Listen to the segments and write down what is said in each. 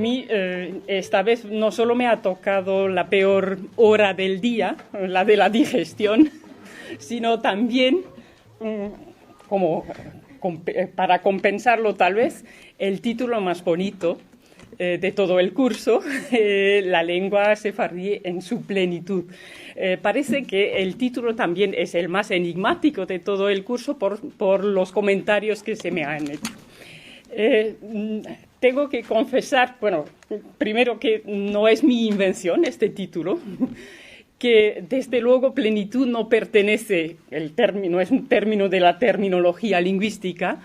mí esta vez no solo me ha tocado la peor hora del día, la de la digestión, sino también, para compensarlo tal vez, el título más bonito de todo el curso, la lengua sefardí en su plenitud. Parece que el título también es el más enigmático de todo el curso por los comentarios que se me han hecho. Tengo que confesar, bueno, primero que no es mi invención este título, que desde luego plenitud no pertenece, el término es un término de la terminología lingüística,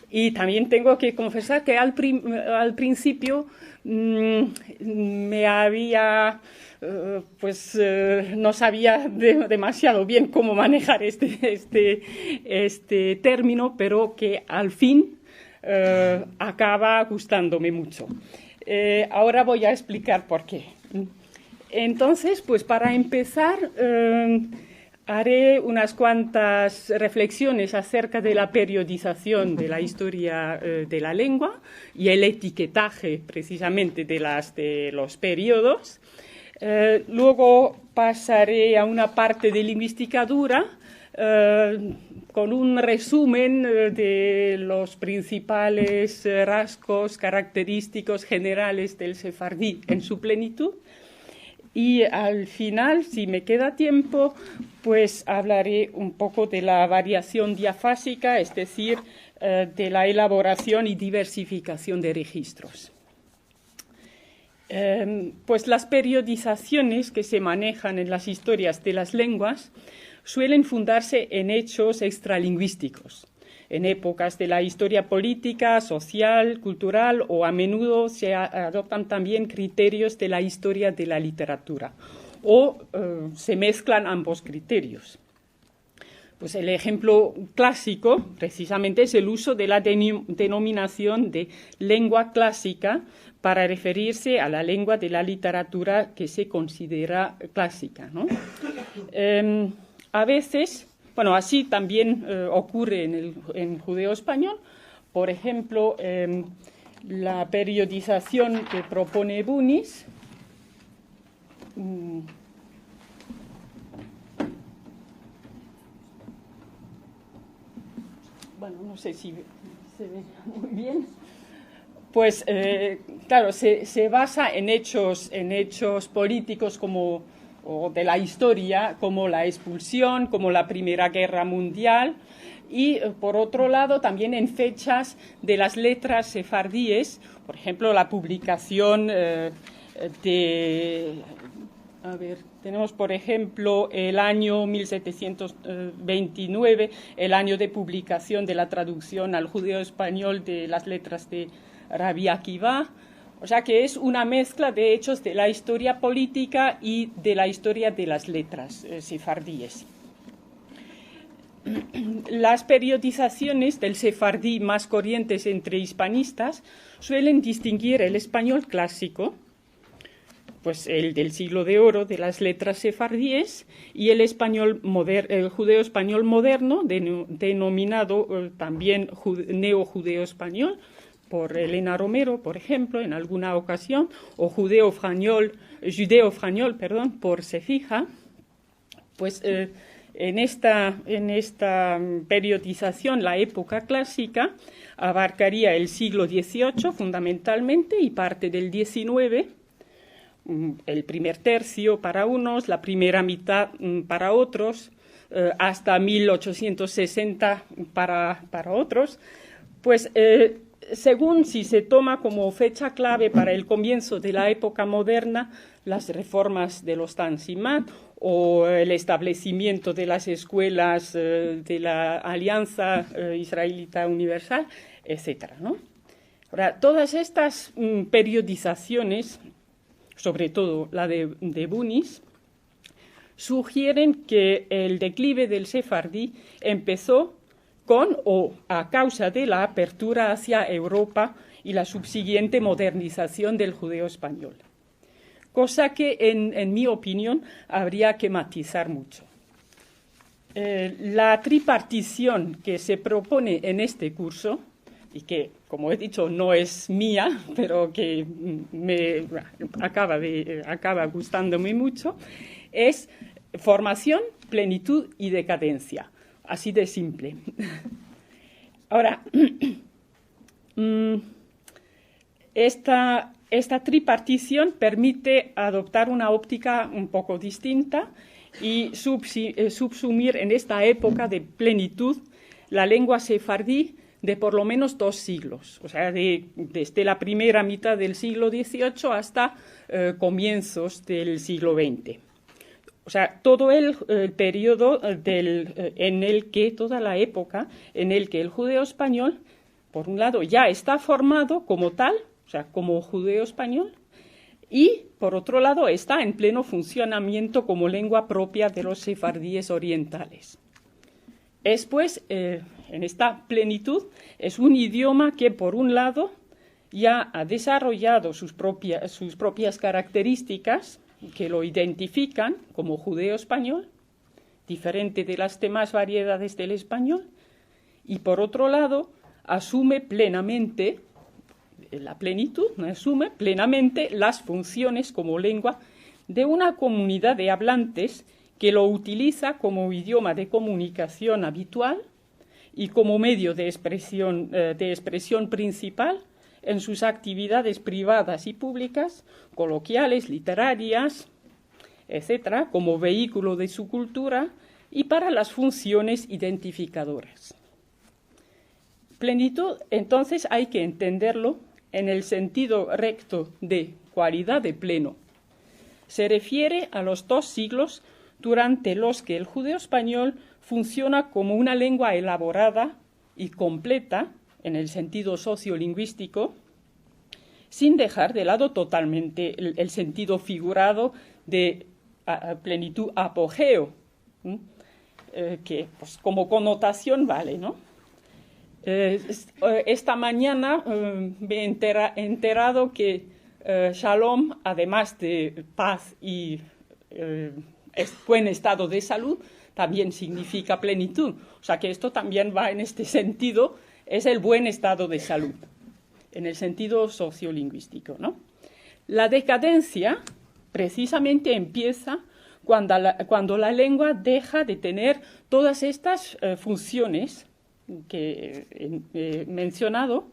y también tengo que confesar que al principio me había, no sabía demasiado bien cómo manejar este término, pero que al fin acaba gustándome mucho. Ahora voy a explicar por qué. Entonces, pues para empezar, haré unas cuantas reflexiones acerca de la periodización de la historia de la lengua y el etiquetaje precisamente de los periodos. Luego pasaré a una parte de lingüística dura con un resumen de los principales rasgos característicos generales del sefardí en su plenitud. Y al final, si me queda tiempo, pues hablaré un poco de la variación diafásica, es decir, de la elaboración y diversificación de registros. Pues las periodizaciones que se manejan en las historias de las lenguas suelen fundarse en hechos extralingüísticos. En épocas de la historia política, social, cultural o a menudo se adoptan también criterios de la historia de la literatura o se mezclan ambos criterios. Pues el ejemplo clásico precisamente es el uso de la denominación de lengua clásica para referirse a la lengua de la literatura que se considera clásica, ¿no? A veces, bueno, así también ocurre en judeo-español. Por ejemplo, la periodización que propone Bunis bueno, no sé si se ve muy bien. Pues, claro, se basa en hechos políticos o de la historia, como la expulsión, como la Primera Guerra Mundial, y, por otro lado, también en fechas de las letras sefardíes, por ejemplo, la publicación tenemos, por ejemplo, el año 1729, el año de publicación de la traducción al judeo-español de las letras de Rabbi Akiva. O sea que es una mezcla de hechos de la historia política y de la historia de las letras sefardíes. Las periodizaciones del sefardí más corrientes entre hispanistas suelen distinguir el español clásico, pues el del siglo de oro de las letras sefardíes, y el judeo-español moderno, denominado también neo-judeo-español, por Elena Romero, por ejemplo, en alguna ocasión, o judeo-frañol, por Cefija. Pues en esta periodización, la época clásica abarcaría el siglo XVIII fundamentalmente y parte del XIX, el primer tercio para unos, la primera mitad para otros, hasta 1860 para otros. Pues según si se toma como fecha clave para el comienzo de la época moderna las reformas de los Tanzimat o el establecimiento de las escuelas de la Alianza Israelita Universal, etcétera, ¿no? Ahora, todas estas periodizaciones, sobre todo la de Bunis, sugieren que el declive del sefardí empezó con o a causa de la apertura hacia Europa y la subsiguiente modernización del judeo español, cosa que, en mi opinión, habría que matizar mucho. La tripartición que se propone en este curso, y que, como he dicho, no es mía, pero que me acaba gustándome mucho, es formación, plenitud y decadencia. Así de simple. Ahora, esta tripartición permite adoptar una óptica un poco distinta y subsumir en esta época de plenitud la lengua sefardí de por lo menos 2 siglos, o sea, desde la primera mitad del siglo XVIII hasta comienzos del siglo XX. O sea, todo el periodo toda la época en el que el judeo español, por un lado, ya está formado como tal, o sea, como judeo español, y, por otro lado, está en pleno funcionamiento como lengua propia de los sefardíes orientales. Es, pues, en esta plenitud, es un idioma que, por un lado, ya ha desarrollado sus propias características que lo identifican como judeo español, diferente de las demás variedades del español, y, por otro lado, asume plenamente las funciones como lengua de una comunidad de hablantes que lo utiliza como idioma de comunicación habitual y como medio de expresión principal en sus actividades privadas y públicas, coloquiales, literarias, etcétera, como vehículo de su cultura y para las funciones identificadoras. Plenitud, entonces, hay que entenderlo en el sentido recto de cualidad de pleno. Se refiere a los 2 siglos durante los que el judeo español funciona como una lengua elaborada y completa en el sentido sociolingüístico, sin dejar de lado totalmente el sentido figurado de plenitud apogeo, que pues, como connotación vale, ¿no? Esta mañana me he enterado que Shalom, además de paz y buen estado de salud, también significa plenitud. O sea que esto también va en este sentido, es el buen estado de salud, en el sentido sociolingüístico, ¿no? La decadencia precisamente empieza cuando la lengua deja de tener todas estas funciones que he mencionado,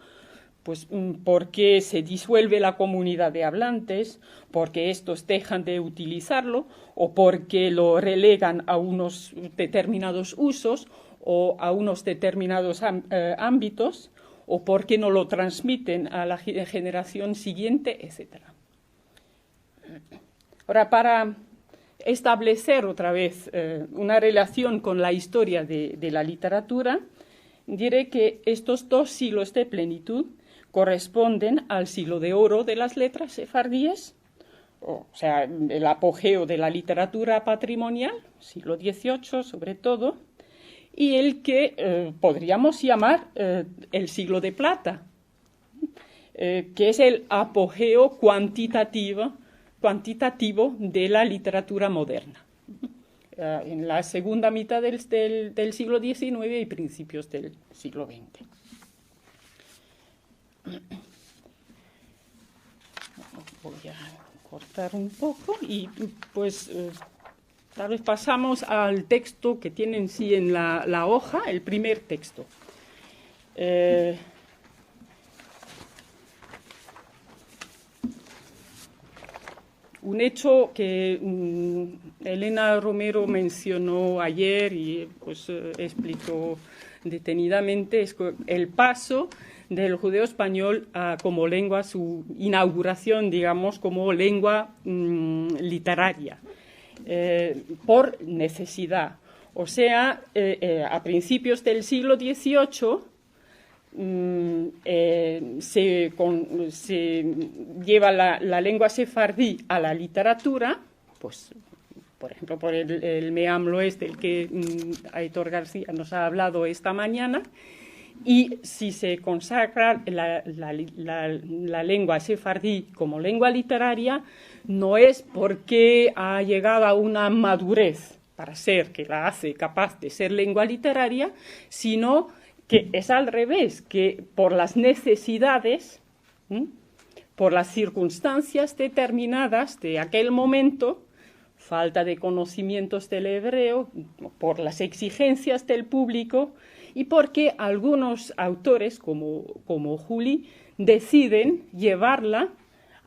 pues porque se disuelve la comunidad de hablantes, porque estos dejan de utilizarlo o porque lo relegan a unos determinados usos o a unos determinados ámbitos o porque no lo transmiten a la generación siguiente, etc. Ahora, para establecer otra vez una relación con la historia de la literatura, diré que estos 2 siglos de plenitud corresponden al siglo de oro de las letras sefardíes, o sea, el apogeo de la literatura patrimonial, siglo XVIII sobre todo, y el que podríamos llamar el siglo de plata, que es el apogeo cuantitativo de la literatura moderna, en la segunda mitad del siglo XIX y principios del siglo XX. Voy a cortar un poco y pues tal vez pasamos al texto que tienen sí en la hoja, el primer texto. Un hecho que Elena Romero mencionó ayer y pues explicó detenidamente es el paso del judeo español como lengua, su inauguración, digamos, como lengua literaria, por necesidad. O sea, a principios del siglo XVIII se lleva la lengua sefardí a la literatura, pues, por ejemplo, por el Meam Loes del que Aitor García nos ha hablado esta mañana, y si se consagra la lengua sefardí como lengua literaria, no es porque ha llegado a una madurez para ser, que la hace capaz de ser lengua literaria, sino que es al revés, que por las necesidades, por las circunstancias determinadas de aquel momento, falta de conocimientos del hebreo, por las exigencias del público y porque algunos autores, como Juli, deciden llevarla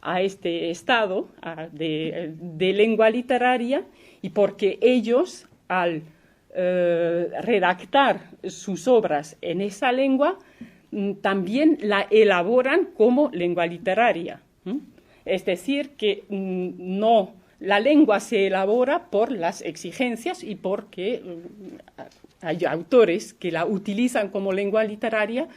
a este estado de lengua literaria y porque ellos, al redactar sus obras en esa lengua, también la elaboran como lengua literaria. Es decir, que no, la lengua se elabora por las exigencias y porque hay autores que la utilizan como lengua literaria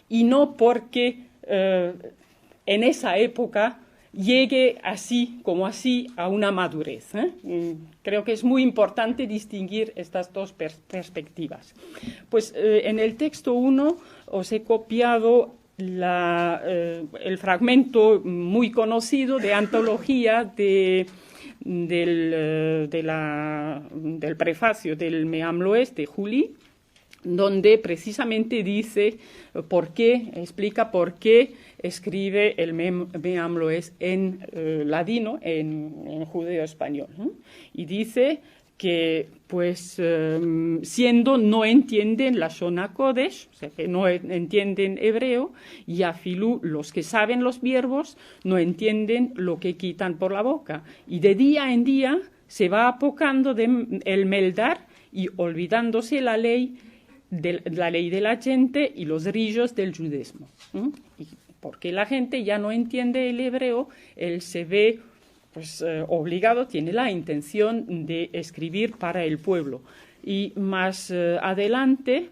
y no porque en esa época llegue así como así a una madurez. Creo que es muy importante distinguir estas dos perspectivas. Pues en el texto 1 os he copiado el fragmento muy conocido de antología del prefacio del Meam Loes de Juli, donde precisamente dice explica por qué escribe el Meam Loes en ladino, en judeo español, ¿no? Y dice que, pues, siendo no entienden la Shona Kodesh, o sea, que no entienden hebreo, y afilú, los que saben los verbos, no entienden lo que quitan por la boca. Y de día en día se va apocando el meldar y olvidándose la ley de la gente y los rillos del judaísmo. Y porque la gente ya no entiende el hebreo, él se ve obligado, tiene la intención de escribir para el pueblo. Y más adelante,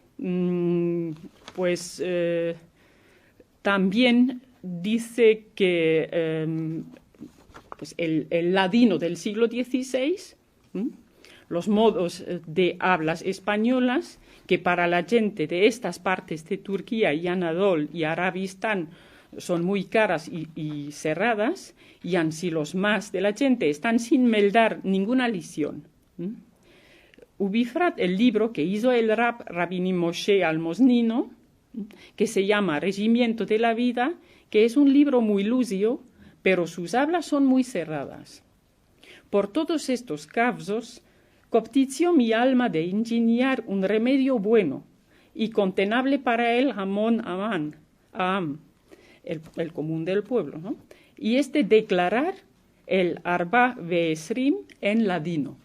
también dice que el ladino del siglo XVI, los modos de hablas españolas, que para la gente de estas partes de Turquía y Anadol y Arabistán son muy caras y cerradas, y así los más de la gente están sin meldar ninguna lección. Ubifrat, el libro que hizo el Rabini Moshe Almosnino, que se llama Regimiento de la Vida, que es un libro muy lúcido, pero sus hablas son muy cerradas. Por todos estos casos, coptició mi alma de ingeniar un remedio bueno y contenable para el Hamon Aham, el común del pueblo, ¿no? Y declarar el Arba Veesrim en ladino.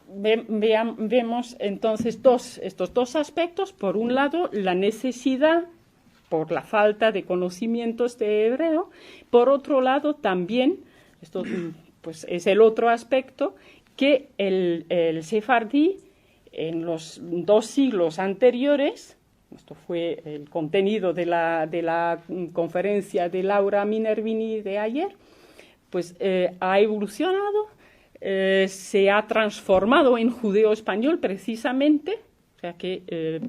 Vemos entonces estos dos aspectos. Por un lado, la necesidad por la falta de conocimientos de hebreo. Por otro lado, también, esto pues, es el otro aspecto, que el sefardí en los 2 siglos anteriores, esto fue el contenido de la conferencia de Laura Minervini de ayer, pues ha evolucionado, se ha transformado en judeo español precisamente, o sea que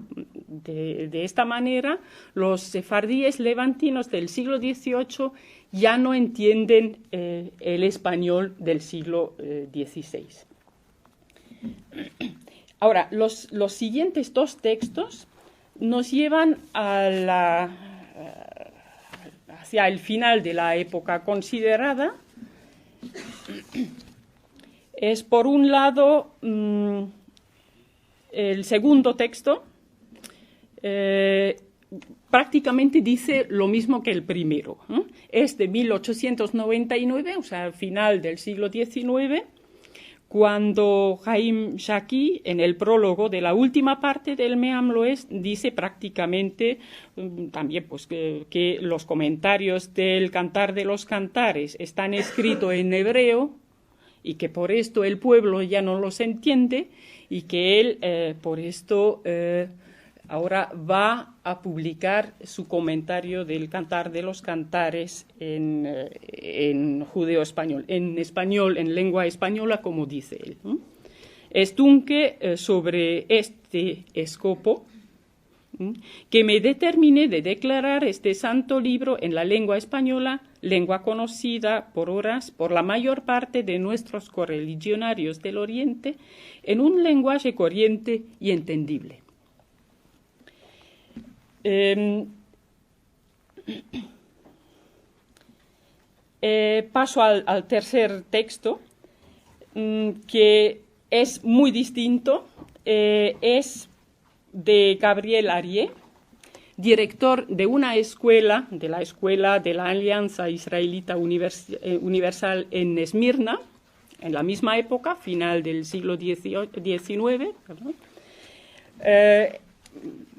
de esta manera los sefardíes levantinos del siglo XVIII ya no entienden el español del siglo XVI. Ahora, los siguientes 2 textos nos llevan hacia el final de la época considerada. Es, por un lado, el segundo texto, prácticamente dice lo mismo que el primero. Es de 1899, o sea, final del siglo XIX, cuando Haim Shaki, en el prólogo de la última parte del Meam Loes, dice prácticamente también pues, que los comentarios del Cantar de los Cantares están escritos en hebreo y que por esto el pueblo ya no los entiende y que él por esto ahora va a publicar su comentario del Cantar de los Cantares en judeo español, en lengua española, como dice él. Es dunque sobre este escopo que me determiné de declarar este santo libro en la lengua española, lengua conocida por horas por la mayor parte de nuestros correligionarios del Oriente, en un lenguaje corriente y entendible. Paso al tercer texto, que es muy distinto. Es de Gabriel Arié, director de una escuela, de la Escuela de la Alianza Israelita Universal en Esmirna, en la misma época, final del siglo XIX.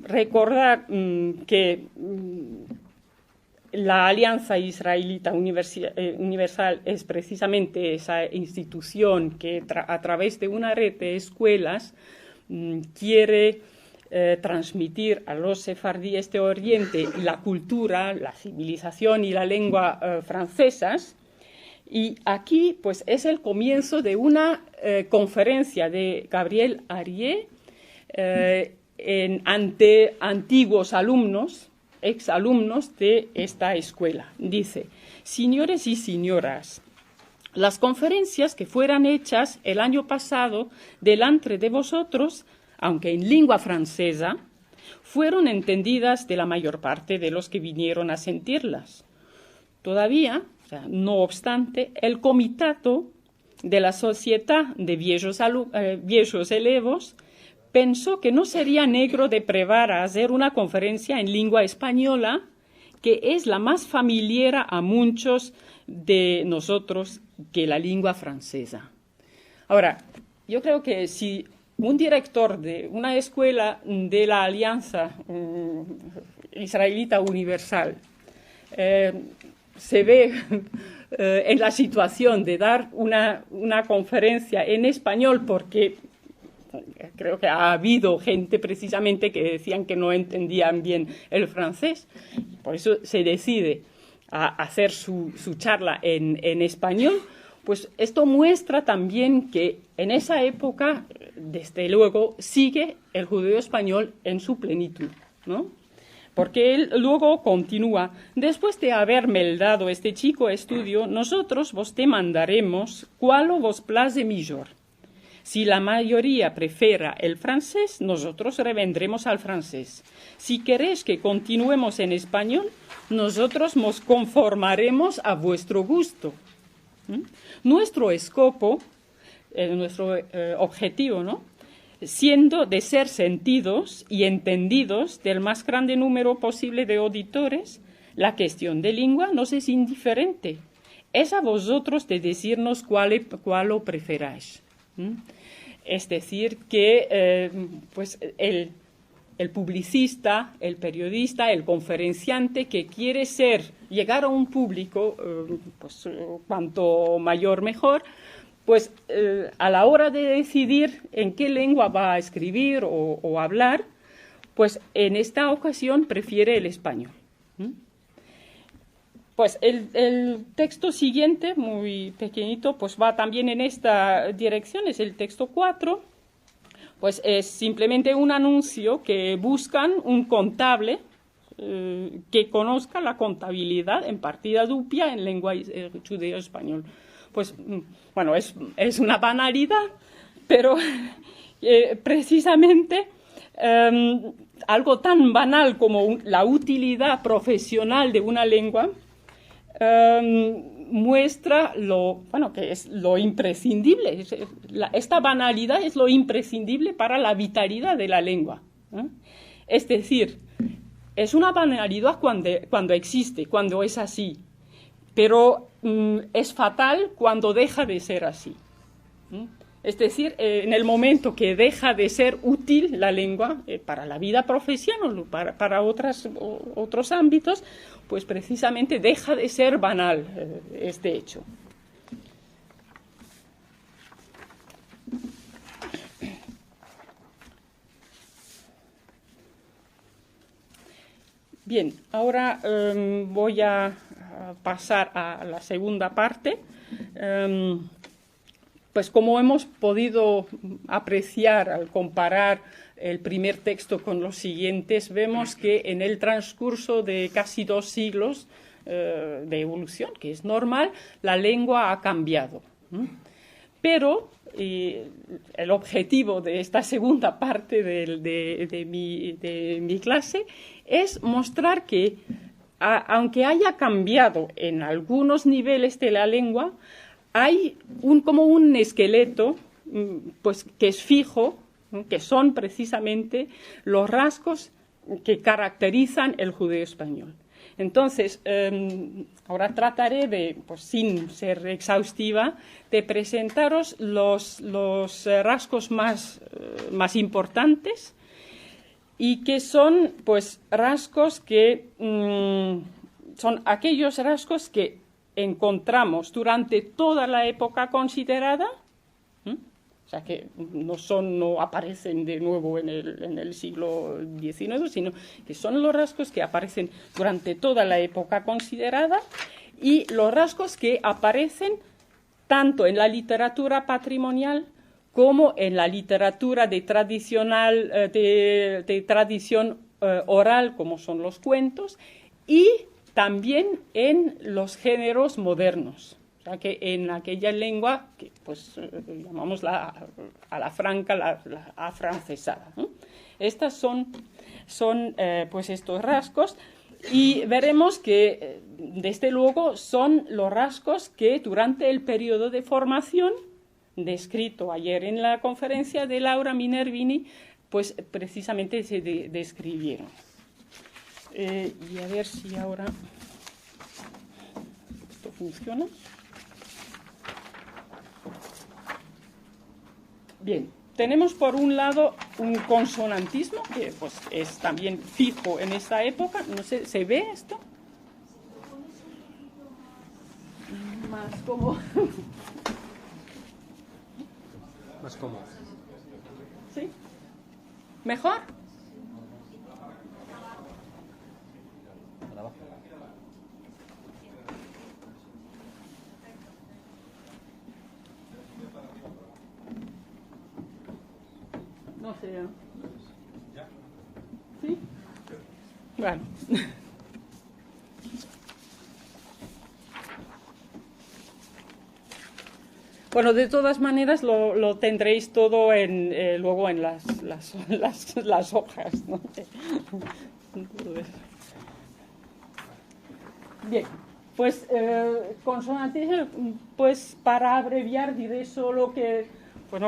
Recordar que la Alianza Israelita Universal es precisamente esa institución que a través de una red de escuelas quiere transmitir a los sefardíes de Oriente la cultura, la civilización y la lengua francesas. Y aquí pues es el comienzo de una conferencia de Gabriel Arié ante antiguos alumnos, exalumnos de esta escuela. Dice: señores y señoras, las conferencias que fueran hechas el año pasado delante de vosotros, aunque en lengua francesa, fueron entendidas de la mayor parte de los que vinieron a sentirlas. Todavía, o sea, no obstante, el comitato de la Sociedad de Viejos Elevos pensó que no sería negro de prevar a hacer una conferencia en lengua española, que es la más familiar a muchos de nosotros que la lengua francesa. Ahora, yo creo que si un director de una escuela de la Alianza Israelita Universal se ve en la situación de dar una conferencia en español, porque creo que ha habido gente precisamente que decían que no entendían bien el francés, por eso se decide a hacer su charla en español. Pues esto muestra también que en esa época, desde luego, sigue el judeo español en su plenitud, ¿no? Porque él luego continúa: después de haberme dado este chico estudio, nosotros vos te mandaremos cuál vos place mejor. Si la mayoría prefiera el francés, nosotros revendremos al francés. Si queréis que continuemos en español, nosotros nos conformaremos a vuestro gusto. Nuestro escopo, nuestro objetivo, ¿no?, siendo de ser sentidos y entendidos del más grande número posible de auditores, la cuestión de lengua nos es indiferente. Es a vosotros de decirnos cuál lo preferáis. Es decir, que pues el publicista, el periodista, el conferenciante que quiere llegar a un público, pues cuanto mayor mejor, pues a la hora de decidir en qué lengua va a escribir o hablar, pues en esta ocasión prefiere el español. Pues el texto siguiente, muy pequeñito, pues va también en esta dirección, es el texto 4. Pues es simplemente un anuncio que buscan un contable que conozca la contabilidad en partida dupla en lengua judeo-español. Pues, bueno, es una banalidad, pero precisamente algo tan banal como la utilidad profesional de una lengua muestra que es lo imprescindible. Esta banalidad es lo imprescindible para la vitalidad de la lengua. Es decir, es una banalidad cuando existe, cuando es así, pero es fatal cuando deja de ser así. Es decir, en el momento que deja de ser útil la lengua para la vida profesional o para otros ámbitos, pues precisamente deja de ser banal este hecho. Bien, ahora voy a pasar a la segunda parte. Pues como hemos podido apreciar al comparar el primer texto con los siguientes, vemos que en el transcurso de casi 2 siglos de evolución, que es normal, la lengua ha cambiado. Pero el objetivo de esta segunda parte de mi clase es mostrar que, aunque haya cambiado en algunos niveles de la lengua, hay como un esqueleto pues, que es fijo, que son precisamente los rasgos que caracterizan el judeo español. Entonces, ahora trataré de, pues, sin ser exhaustiva, de presentaros los rasgos más importantes y que son, pues, rasgos que son aquellos rasgos que encontramos durante toda la época considerada. O sea, que no aparecen de nuevo en el siglo XIX, sino que son los rasgos que aparecen durante toda la época considerada y los rasgos que aparecen tanto en la literatura patrimonial como en la literatura de tradición oral, como son los cuentos, y también en los géneros modernos. Que en aquella lengua que pues llamamos a la franca, la afrancesada, ¿no? Estas son pues estos rasgos y veremos que desde luego son los rasgos que durante el periodo de formación descrito ayer en la conferencia de Laura Minervini pues precisamente se describieron. Y a ver si ahora esto funciona. Bien, tenemos por un lado un consonantismo, que pues, es también fijo en esta época. No sé, ¿se ve esto? Más cómodo. Más cómodo. ¿Sí? ¿Mejor? Para abajo. No sé. ¿Sí? Bueno. Bueno, de todas maneras lo tendréis todo luego en las hojas, ¿no? Bien, pues consonantismo, pues para abreviar diré solo que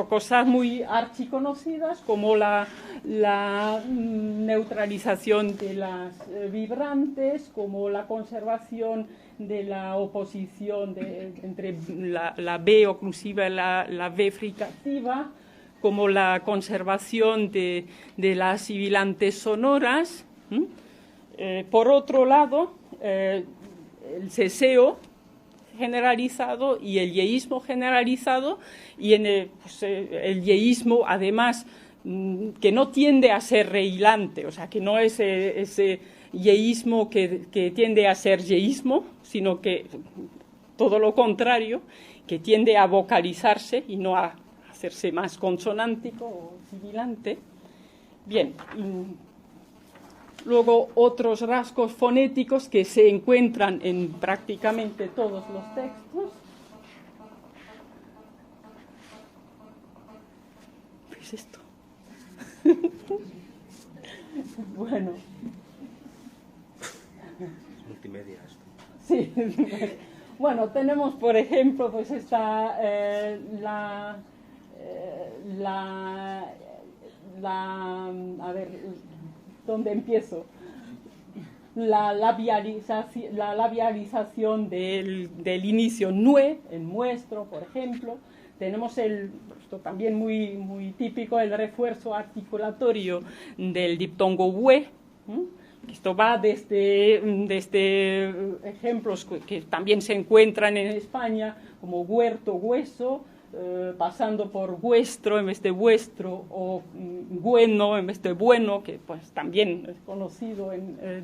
cosas muy archiconocidas como la neutralización de las vibrantes, como la conservación de la oposición entre la B oclusiva y la B fricativa, como la conservación de las sibilantes sonoras. Por otro lado, el ceseo generalizado y el yeísmo generalizado, y en el yeísmo además que no tiende a ser rehilante, o sea que no es ese yeísmo que tiende a ser yeísmo, sino que todo lo contrario, que tiende a vocalizarse y no a hacerse más consonántico o sibilante. Bien, luego otros rasgos fonéticos que se encuentran en prácticamente todos los textos. ¿Qué es esto? Bueno. Multimedia esto. Sí. Bueno, tenemos por ejemplo pues esta a ver, ¿dónde empiezo? La labialización del inicio nue, el nuestro, por ejemplo. Tenemos esto también muy, muy típico, el refuerzo articulatorio del diptongo hue. Esto va desde ejemplos que también se encuentran en España, como huerto, hueso, pasando por vuestro en vez de vuestro, o bueno en vez de bueno, que pues también es conocido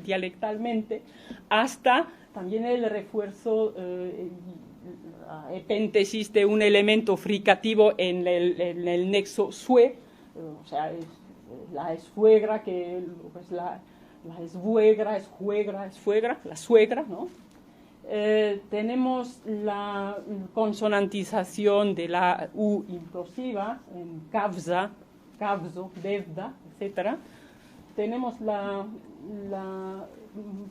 dialectalmente, hasta también el refuerzo, epéntesis de un elemento fricativo en el nexo sue, o sea, la esfuegra, que pues la esbuegra, es fuegra, la suegra, ¿no? Tenemos la consonantización de la U implosiva en kavza, kavzo, devda, etc. Tenemos la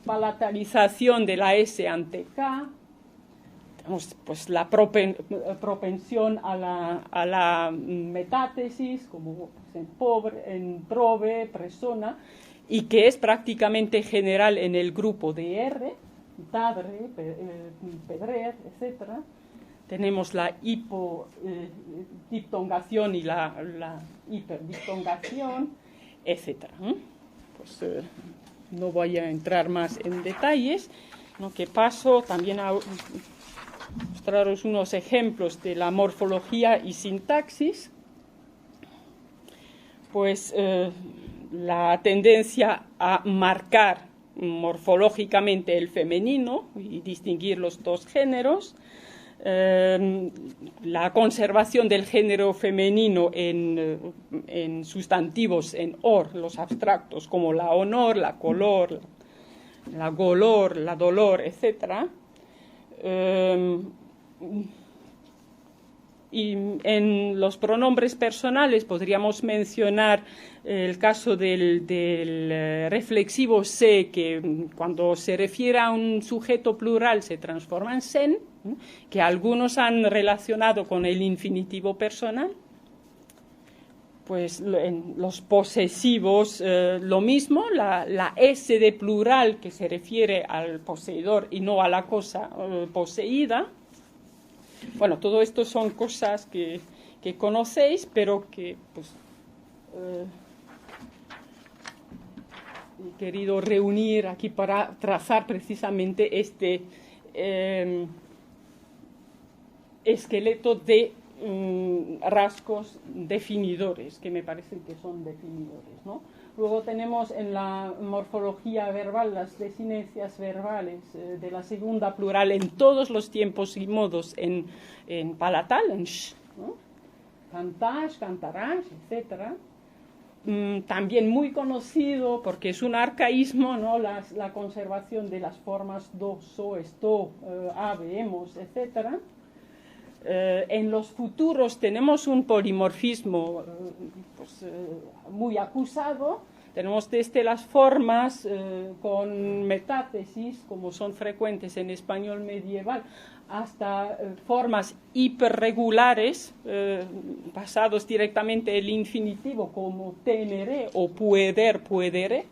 palatalización de la S ante K. Tenemos pues, la propensión a la metátesis, como en prove, presona, y que es prácticamente general en el grupo de R, tadre, pedrer, etc. Tenemos la hipodiptongación y la hiperdiptongación, etc. Pues no voy a entrar más en detalles, ¿no? Que paso también a mostraros unos ejemplos de la morfología y sintaxis. Pues la tendencia a marcar morfológicamente el femenino y distinguir los dos géneros, la conservación del género femenino en sustantivos en or, los abstractos, como la honor, la color, la golor, la dolor, etc. Y en los pronombres personales podríamos mencionar el caso del reflexivo se, que cuando se refiere a un sujeto plural se transforma en sen, que algunos han relacionado con el infinitivo personal. Pues en los posesivos lo mismo, la S de plural que se refiere al poseedor y no a la cosa poseída. Bueno, todo esto son cosas que conocéis, pero que pues, he querido reunir aquí para trazar precisamente este esqueleto de rasgos definidores, que me parecen que son definidores, ¿no? Luego tenemos en la morfología verbal las desinencias verbales de la segunda plural en todos los tiempos y modos en palatal, en sh, ¿no? Cantash, cantarás, etc. También muy conocido porque es un arcaísmo, ¿no? La conservación de las formas do, so, esto, ave, hemos, etc. En los futuros tenemos un polimorfismo muy acusado. Tenemos desde las formas con metátesis, como son frecuentes en español medieval, hasta formas hiperregulares, basados directamente en el infinitivo, como tenere o pueder, puedere.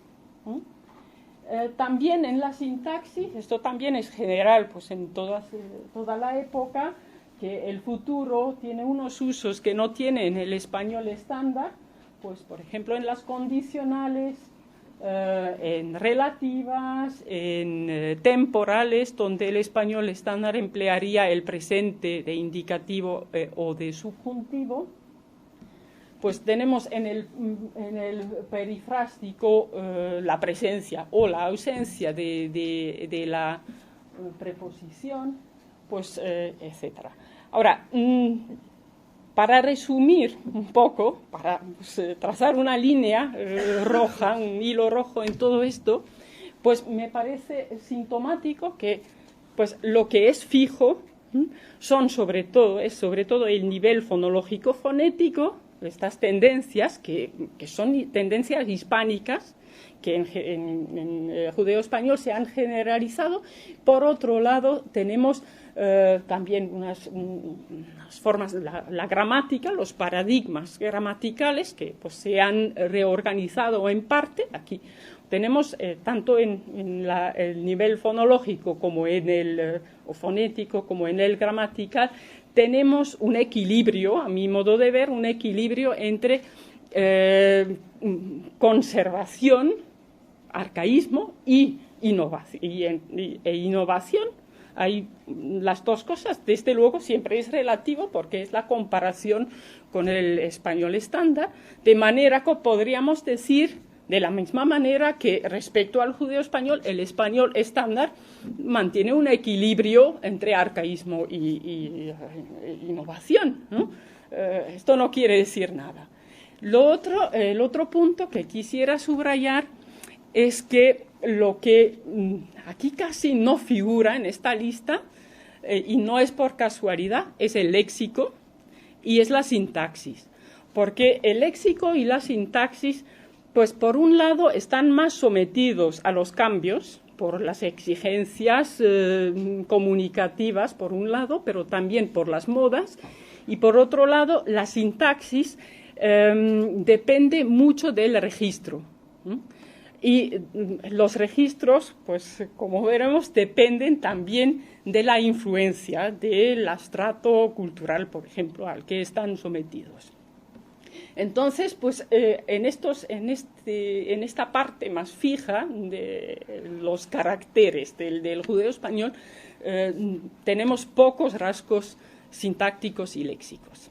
También en la sintaxis, esto también es general pues, en toda la época, que el futuro tiene unos usos que no tiene en el español estándar, pues por ejemplo en las condicionales, en relativas, en temporales, donde el español estándar emplearía el presente de indicativo o de subjuntivo. Pues tenemos en el perifrástico la presencia o la ausencia de la preposición, pues, etcétera. Ahora, para resumir un poco, para pues, trazar una línea roja, un hilo rojo en todo esto, pues me parece sintomático que pues, lo que es fijo son sobre todo el nivel fonológico-fonético, estas tendencias que son tendencias hispánicas, que en judeo-español se han generalizado. Por otro lado, tenemos también unas formas, la gramática, los paradigmas gramaticales que pues, se han reorganizado en parte. Aquí tenemos tanto en el nivel fonológico como en el fonético como en el gramatical, tenemos un equilibrio, a mi modo de ver, un equilibrio entre conservación, arcaísmo e innovación. Hay las dos cosas, desde luego siempre es relativo porque es la comparación con el español estándar, de manera que podríamos decir de la misma manera que respecto al judeo español, el español estándar mantiene un equilibrio entre arcaísmo y innovación, ¿no? Esto no quiere decir nada. El otro punto que quisiera subrayar es que lo que aquí casi no figura en esta lista, y no es por casualidad, es el léxico y es la sintaxis. Porque el léxico y la sintaxis, pues por un lado están más sometidos a los cambios por las exigencias comunicativas, por un lado, pero también por las modas, y por otro lado, la sintaxis depende mucho del registro. Y los registros, pues como veremos, dependen también de la influencia del estrato cultural, por ejemplo, al que están sometidos. Entonces, pues en esta parte más fija de los caracteres del judeo español, tenemos pocos rasgos sintácticos y léxicos.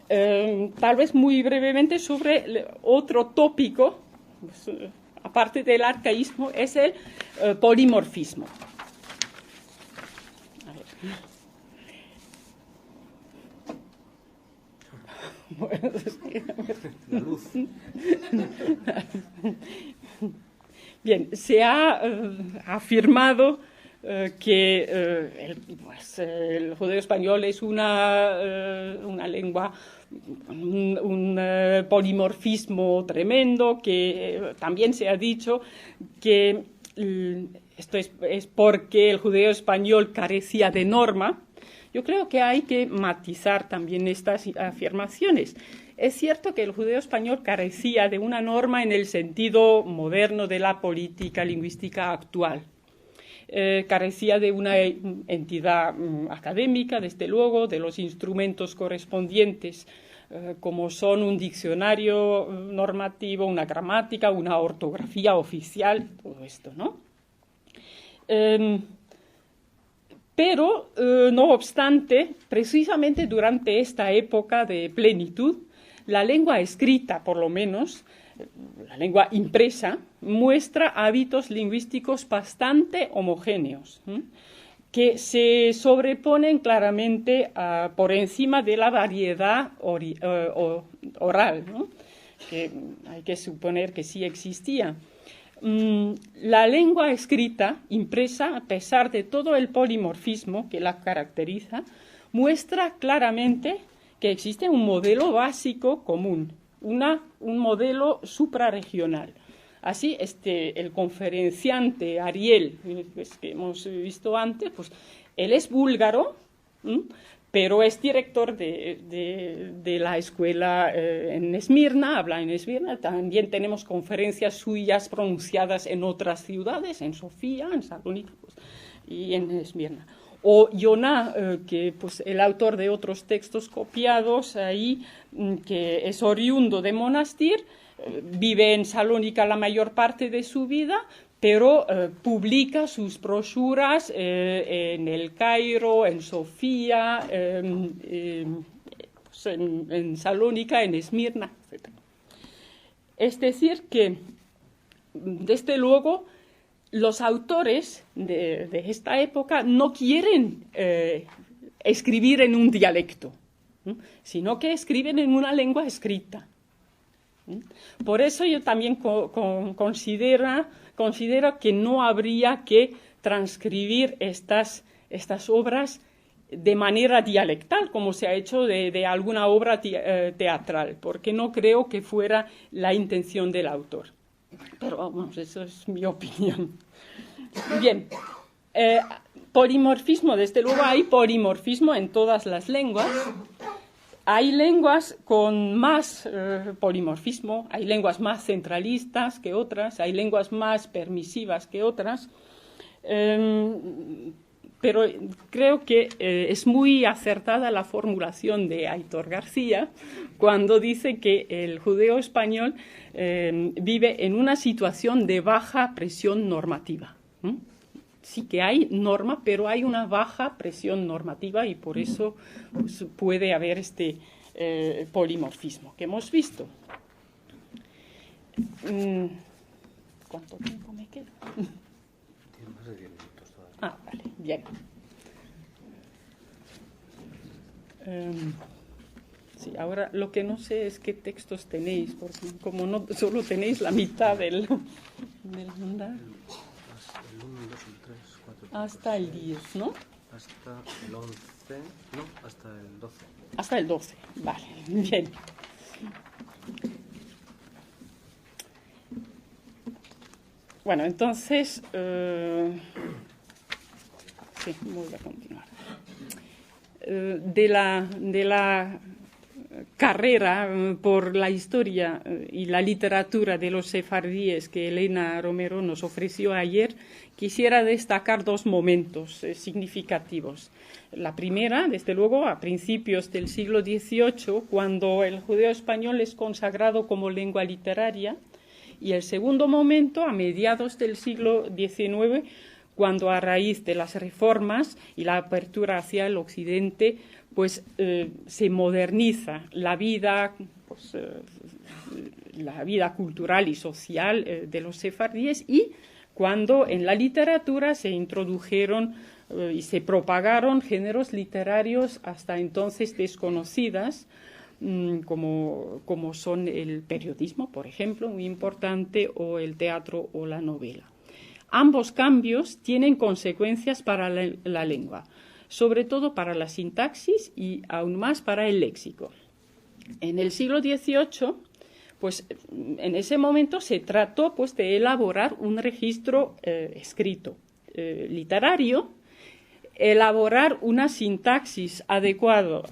Tal vez muy brevemente sobre otro tópico, pues, aparte del arcaísmo, es el polimorfismo. A ver. Bueno, La luz. Bien, se ha afirmado que el judeo español es una lengua, un polimorfismo tremendo, que también se ha dicho que esto es porque el judeo español carecía de norma. Yo creo que hay que matizar también estas afirmaciones. Es cierto que el judeo español carecía de una norma en el sentido moderno de la política lingüística actual. Carecía de una entidad académica, desde luego, de los instrumentos correspondientes, como son un diccionario normativo, una gramática, una ortografía oficial, todo esto, ¿no? Pero, no obstante, precisamente durante esta época de plenitud, la lengua escrita, por lo menos, la lengua impresa, muestra hábitos lingüísticos bastante homogéneos, que se sobreponen claramente por encima de la variedad oral, ¿no? Que hay que suponer que sí existía. La lengua escrita, impresa, a pesar de todo el polimorfismo que la caracteriza, muestra claramente que existe un modelo básico común, un modelo suprarregional. Así, el conferenciante Ariel, pues, que hemos visto antes, pues, él es búlgaro, pero es director de la escuela en Esmirna, habla en Esmirna. También tenemos conferencias suyas pronunciadas en otras ciudades, en Sofía, en Salónica, pues, y en Esmirna. O Yonah, que pues el autor de otros textos copiados ahí, que es oriundo de Monastir, vive en Salónica la mayor parte de su vida, pero publica sus brochuras en el Cairo, en Sofía, pues en Salónica, en Esmirna, etc. Es decir, que desde luego los autores de esta época no quieren escribir en un dialecto, sino que escriben en una lengua escrita. Por eso yo también considero que no habría que transcribir estas obras de manera dialectal, como se ha hecho de alguna obra teatral, porque no creo que fuera la intención del autor. Pero vamos, eso es mi opinión. Bien, polimorfismo, desde luego hay polimorfismo en todas las lenguas. Hay lenguas con más polimorfismo, hay lenguas más centralistas que otras, hay lenguas más permisivas que otras, pero creo que es muy acertada la formulación de Aitor García cuando dice que el judeo español vive en una situación de baja presión normativa. Sí que hay norma, pero hay una baja presión normativa y por eso pues, puede haber este polimorfismo que hemos visto. ¿Cuánto tiempo me queda? Tiene más de 10 minutos todavía. Ah, vale, bien. Sí, ahora lo que no sé es qué textos tenéis, porque como no solo tenéis la mitad del andar. El 1, el 2, el 3, 4, 5, Hasta el 6, 10, ¿no? hasta el 11, no, hasta el 12. Hasta el 12, vale, bien. Bueno, entonces, sí, voy a continuar. De la carrera por la historia y la literatura de los sefardíes que Elena Romero nos ofreció ayer, quisiera destacar dos momentos significativos. La primera, desde luego, a principios del siglo XVIII, cuando el judeo español es consagrado como lengua literaria, y el segundo momento, a mediados del siglo XIX, cuando a raíz de las reformas y la apertura hacia el occidente, pues se moderniza la vida, pues, la vida cultural y social de los sefardíes, y cuando en la literatura se introdujeron y se propagaron géneros literarios hasta entonces desconocidas, como son el periodismo, por ejemplo, muy importante, o el teatro o la novela. Ambos cambios tienen consecuencias para la lengua, sobre todo para la sintaxis y aún más para el léxico. En el siglo XVIII, pues en ese momento se trató pues de elaborar un registro escrito literario, elaborar una sintaxis adecuada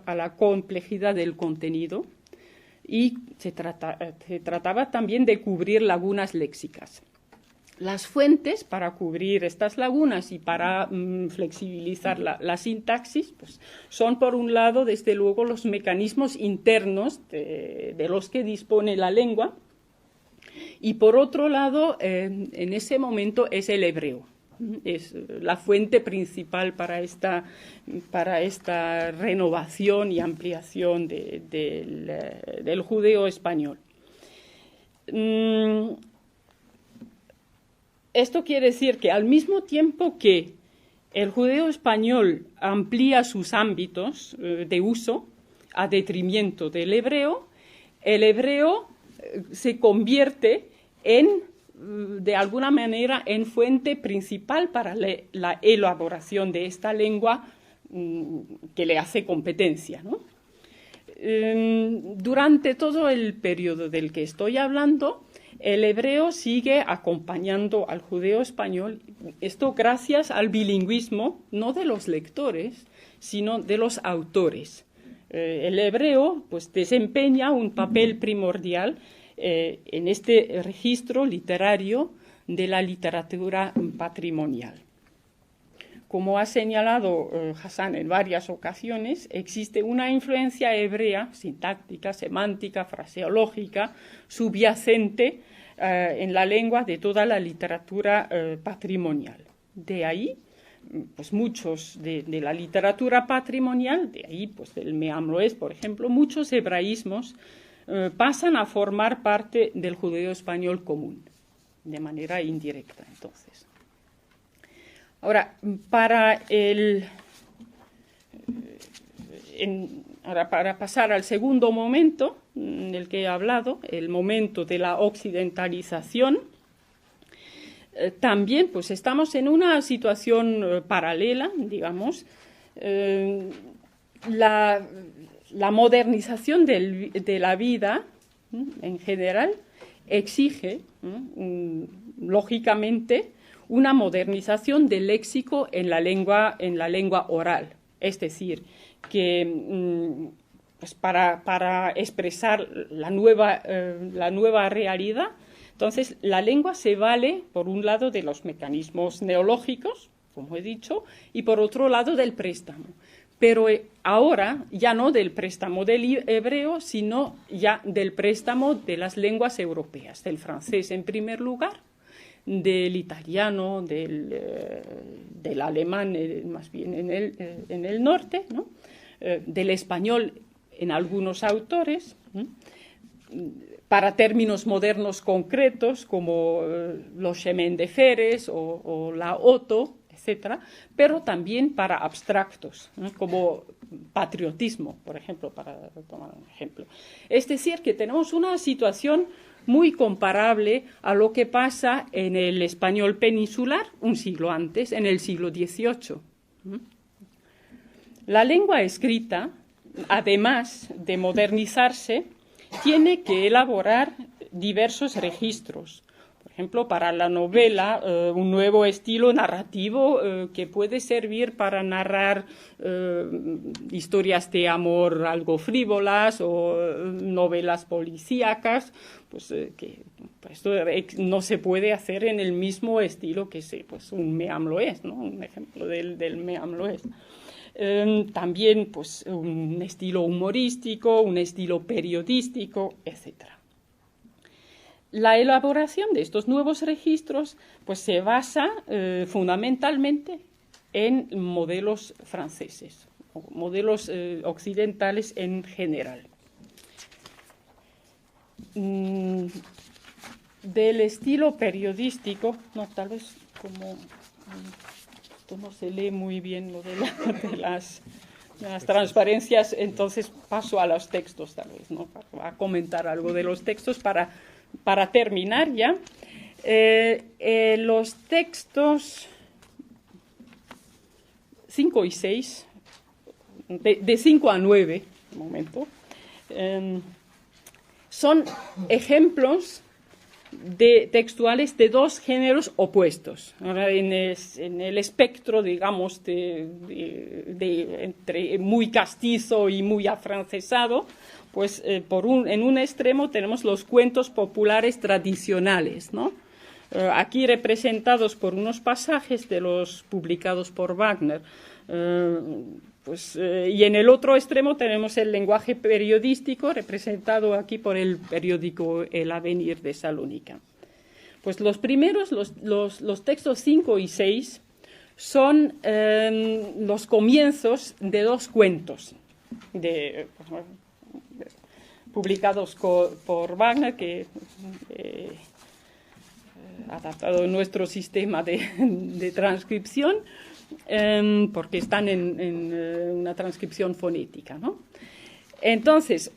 a la complejidad del contenido, y se trataba también de cubrir lagunas léxicas. Las fuentes para cubrir estas lagunas y para flexibilizar la sintaxis, pues, son, por un lado, desde luego, los mecanismos internos de los que dispone la lengua, y, por otro lado, en ese momento es el hebreo. Es la fuente principal para esta renovación y ampliación del judeo español. Esto quiere decir que al mismo tiempo que el judeo español amplía sus ámbitos de uso a detrimento del hebreo, el hebreo se convierte de alguna manera en fuente principal para la elaboración de esta lengua que le hace competencia, ¿no? Durante todo el periodo del que estoy hablando, el hebreo sigue acompañando al judeo español, esto gracias al bilingüismo, no de los lectores, sino de los autores. El hebreo pues, desempeña un papel primordial en este registro literario de la literatura patrimonial. Como ha señalado Hassan en varias ocasiones, existe una influencia hebrea, sintáctica, semántica, fraseológica, subyacente en la lengua de toda la literatura patrimonial. De ahí, pues muchos de la literatura patrimonial, de ahí pues del Meam Loess, por ejemplo, muchos hebraísmos pasan a formar parte del judeo español común, de manera indirecta, entonces. Ahora, para pasar al segundo momento del que he hablado, el momento de la occidentalización, también pues estamos en una situación paralela, digamos. La modernización de la vida en general exige, lógicamente, una modernización del léxico en la lengua oral. Es decir, que pues para expresar la nueva realidad, entonces la lengua se vale, por un lado, de los mecanismos neológicos, como he dicho, y por otro lado del préstamo. Pero ahora ya no del préstamo del hebreo, sino ya del préstamo de las lenguas europeas, del francés en primer lugar, del italiano, del alemán, más bien en el norte, ¿no? Del español en algunos autores, para términos modernos concretos como los chemin de feres o la Otto, etcétera, pero también para abstractos, ¿no? Como patriotismo, por ejemplo, para tomar un ejemplo. Es decir, que tenemos una situación muy comparable a lo que pasa en el español peninsular un siglo antes, en el siglo XVIII. La lengua escrita, además de modernizarse, tiene que elaborar diversos registros. Por ejemplo, para la novela, un nuevo estilo narrativo que puede servir para narrar historias de amor algo frívolas o novelas policíacas, pues que esto no se puede hacer en el mismo estilo que pues un Me am l'Oest, ¿no? Un ejemplo del Me am l'Oest. También pues un estilo humorístico, un estilo periodístico, etcétera. La elaboración de estos nuevos registros pues, se basa fundamentalmente en modelos franceses, o modelos occidentales en general. Del estilo periodístico, no, tal vez como esto no se lee muy bien lo de las transparencias, entonces paso a los textos tal vez, ¿no? A comentar algo de los textos para terminar ya. Los textos 5 y 6, de 5 a 9, un momento, son ejemplos textuales de dos géneros opuestos. Ahora, en el espectro, digamos, entre muy castizo y muy afrancesado, pues en un extremo tenemos los cuentos populares tradicionales, ¿no? Aquí representados por unos pasajes de los publicados por Wagner. Y en el otro extremo tenemos el lenguaje periodístico representado aquí por el periódico El Avenir de Salónica. Pues los primeros, los textos 5 y 6, son los comienzos de dos cuentos publicados por Wagner, que ha adaptado nuestro sistema de transcripción, porque están en una transcripción fonética, ¿no? Entonces,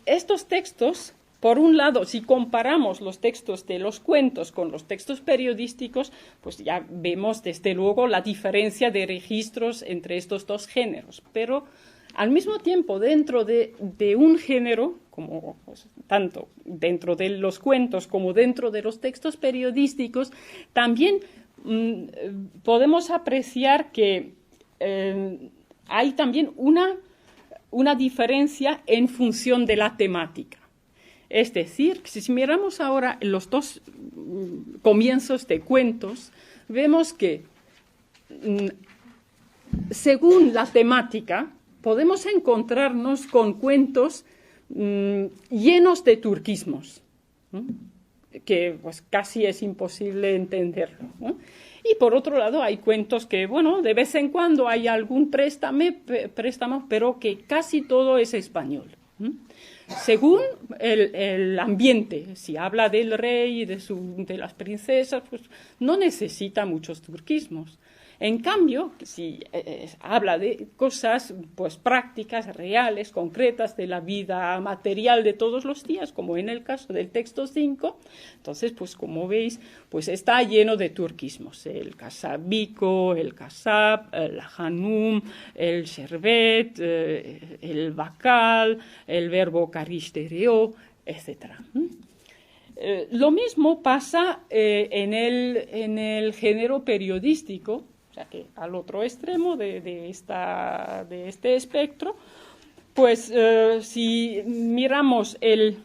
estos textos, por un lado, si comparamos los textos de los cuentos con los textos periodísticos, pues ya vemos desde luego la diferencia de registros entre estos dos géneros, pero al mismo tiempo dentro de un género, como pues, tanto dentro de los cuentos como dentro de los textos periodísticos, también podemos apreciar que hay también una diferencia en función de la temática. Es decir, si miramos ahora los dos comienzos de cuentos, vemos que según la temática podemos encontrarnos con cuentos llenos de turquismos, ¿no? Que pues casi es imposible entenderlo, ¿no? Y por otro lado hay cuentos que, bueno, de vez en cuando hay algún préstamo, pero que casi todo es español, ¿no? Según el ambiente, si habla del rey y de las princesas, pues no necesita muchos turquismos. En cambio, si habla de cosas pues prácticas, reales, concretas, de la vida material de todos los días, como en el caso del texto 5, entonces, pues como veis, pues está lleno de turquismos. El kasabico, el kasab, el hanum, el sherbet, el bakal, el verbo karishtereo, etc. Lo mismo pasa en el género periodístico, que al otro extremo de este espectro, pues si miramos el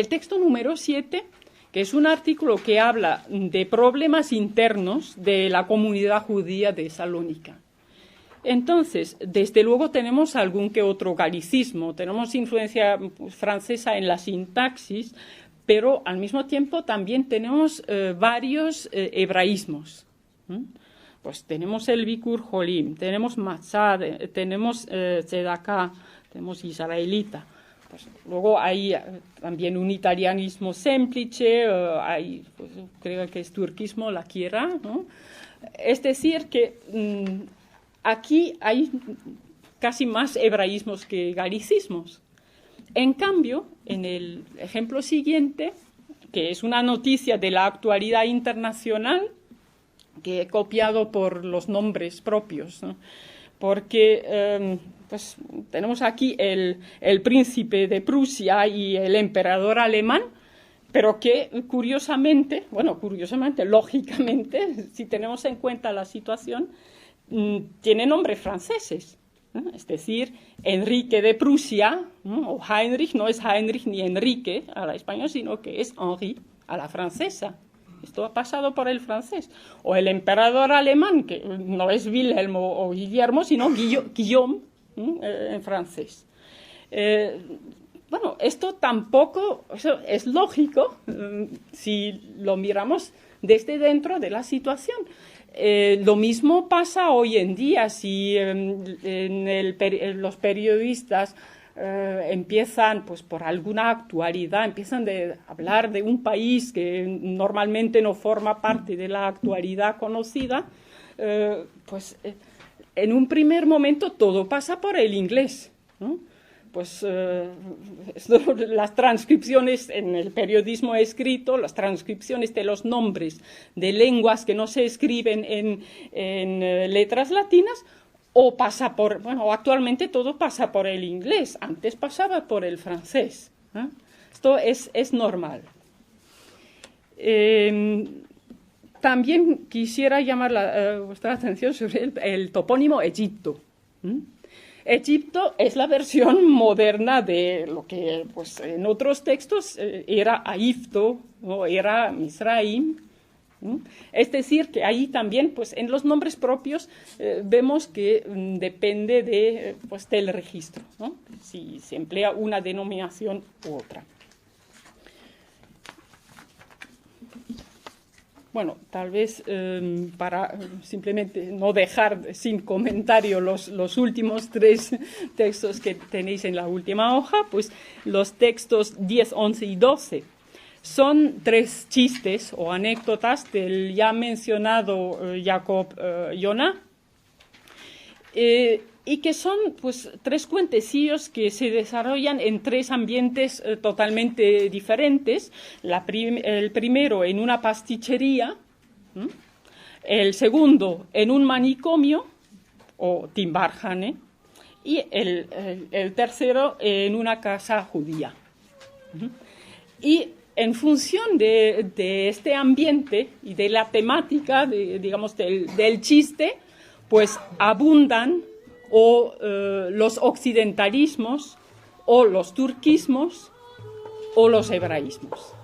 texto número 7, que es un artículo que habla de problemas internos de la comunidad judía de Salónica. Entonces, desde luego tenemos algún que otro galicismo, tenemos influencia francesa en la sintaxis, pero al mismo tiempo también tenemos varios hebraísmos. Pues tenemos el Bikur Jolim, tenemos Matzah, tenemos Tzedakah, tenemos israelita. Pues luego hay también un italianismo semplice, hay, pues, creo que es turquismo, la quiera, ¿no? Es decir, que aquí hay casi más hebraísmos que galicismos. En cambio, en el ejemplo siguiente, que es una noticia de la actualidad internacional, que he copiado por los nombres propios, ¿no? Porque pues, tenemos aquí el príncipe de Prusia y el emperador alemán, pero que curiosamente, lógicamente, si tenemos en cuenta la situación, tienen nombres franceses, ¿no? Es decir, Enrique de Prusia, ¿no? O Heinrich no es Heinrich ni Enrique a la española, sino que es Henri a la francesa. Esto ha pasado por el francés. O el emperador alemán, que no es Wilhelm o Guillermo, sino Guillaume, en francés. Bueno, esto tampoco es lógico si lo miramos desde dentro de la situación. Lo mismo pasa hoy en día si los periodistas empiezan, pues por alguna actualidad, empiezan a hablar de un país que normalmente no forma parte de la actualidad conocida, pues en un primer momento todo pasa por el inglés, ¿no? Pues las transcripciones en el periodismo escrito, las transcripciones de los nombres de lenguas que no se escriben en letras latinas, o pasa por, bueno, actualmente todo pasa por el inglés, antes pasaba por el francés, ¿eh? Esto es normal. También quisiera llamar vuestra atención sobre el topónimo Egipto. Egipto es la versión moderna de lo que pues, en otros textos era Aifto o era Misraim. Es decir, que ahí también, pues, en los nombres propios vemos que depende pues, del registro, ¿no? Si se emplea una denominación u otra. Bueno, tal vez para simplemente no dejar sin comentario los últimos 3 textos que tenéis en la última hoja, pues los textos 10, 11 y 12 son 3 chistes o anécdotas del ya mencionado Jacob Jonah, y que son pues 3 cuentecillos que se desarrollan en 3 ambientes totalmente diferentes. El primero en una pasticcería, el segundo en un manicomio o Timbarjane y el tercero en una casa judía. Y en función de este ambiente y de la temática, digamos, del chiste, pues abundan o los occidentalismos, o los turquismos, o los hebraísmos.